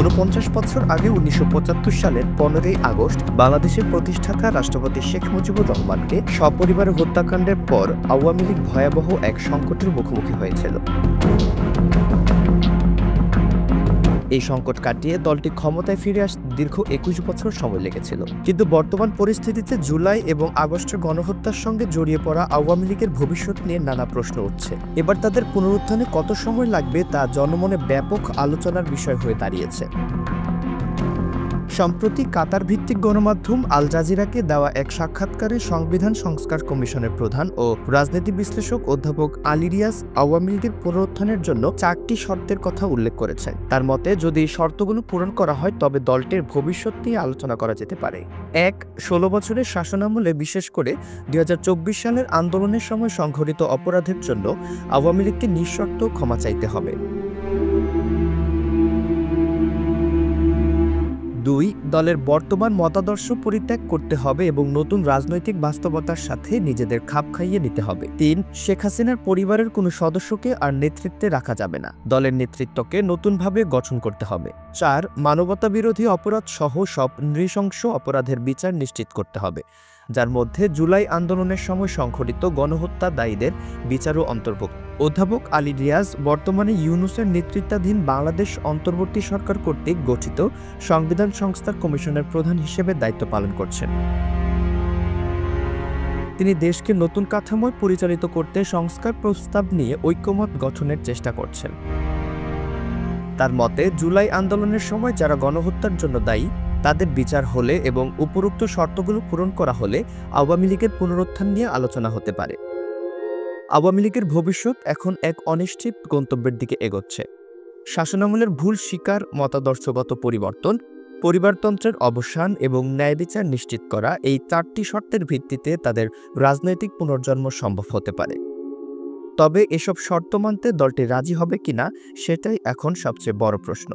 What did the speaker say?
৪৯ বছর আগে ১৯৭৫ সালের ১৫ই আগস্ট বাংলাদেশের প্রতিষ্ঠাতা রাষ্ট্রপতি শেখ মুজিবুর রহমানকে সপরিবারে হত্যাকাণ্ডের পর আওয়ামী লীগ ভয়াবহ এক সংকটের মুখোমুখি হয়েছিল। এই সংকট কাটিয়ে দলটি ক্ষমতায় ফিরে আসতে দীর্ঘ ২১ বছর সময় লেগেছিল। কিন্তু বর্তমান পরিস্থিতিতে জুলাই এবং আগস্টের গণহত্যার সঙ্গে জড়িয়ে পড়া আওয়ামী লীগের ভবিষ্যৎ নিয়ে নানা প্রশ্ন উঠছে। এবার তাদের পুনরুত্থানে কত সময় লাগবে তা জনমনে ব্যাপক আলোচনার বিষয় হয়ে দাঁড়িয়েছে। সম্প্রতি কাতার ভিত্তিক গণমাধ্যম আল জাজিরাকে দেওয়া এক সাক্ষাৎকারে সংবিধান সংস্কার কমিশনের প্রধান ও রাজনীতি বিশ্লেষক অধ্যাপক আলী রিয়াজ আওয়ামী লীগের পুনরুত্থানের জন্য ৪টি শর্তের কথা উল্লেখ করেছেন। তার মতে, যদি শর্তগুলো পূরণ করা হয় তবে দলটির ভবিষ্যৎ নিয়ে আলোচনা করা যেতে পারে। ১. ১৬ বছরের শাসনামলে বিশেষ করে ২০২৪ সালের আন্দোলনের সময় সংঘটিত অপরাধের জন্য আওয়ামী লীগকে নিঃশর্ত ক্ষমা চাইতে হবে। ২. দলের বর্তমান মতাদর্শ পরিত্যাগ করতে হবে এবং নতুন রাজনৈতিক বাস্তবতার সাথে নিজেদের খাপ খাইয়ে নিতে হবে। ৩. শেখ হাসিনার পরিবারের কোনো সদস্যকে আর নেতৃত্বে রাখা যাবে না, দলের নেতৃত্বকে নতুনভাবে গঠন করতে হবে। ৪. মানবতাবিরোধী অপরাধ সহ সব নৃশংস অপরাধের বিচার নিশ্চিত করতে হবে, যার মধ্যে জুলাই আন্দোলনের সময় সংঘটিত গণহত্যা দায়ীদের বিচারও অন্তর্ভুক্ত। অধ্যাপক আলী রিয়াজ বর্তমানে ইউনূসের নেতৃত্বাধীন বাংলাদেশ অন্তর্বর্তী সরকার কর্তৃক গঠিত সংবিধান সংস্কার কমিশনের প্রধান হিসেবে দায়িত্ব পালন করছেন। তিনি দেশকে নতুন কাঠামোয় পরিচালিত করতে সংস্কার প্রস্তাব নিয়ে ঐক্যমত গঠনের চেষ্টা করছেন। তার মতে, জুলাই আন্দোলনের সময় যারা গণহত্যার জন্য দায়ী তাদের বিচার হলে এবং উপরোক্ত শর্তগুলো পূরণ করা হলে আওয়ামী লীগের পুনরুত্থান নিয়ে আলোচনা হতে পারে। আওয়ামী লীগের ভবিষ্যৎ এখন এক অনিশ্চিত গন্তব্যের দিকে এগোচ্ছে। শাসনামলের ভুল স্বীকার, মতাদর্শগত পরিবর্তন, পরিবারতন্ত্রের অবসান এবং ন্যায় বিচার নিশ্চিত করা, এই ৪টি শর্তের ভিত্তিতে তাদের রাজনৈতিক পুনর্জন্ম সম্ভব হতে পারে। তবে এসব শর্ত মানতে দলটি রাজি হবে কিনা সেটাই এখন সবচেয়ে বড় প্রশ্ন।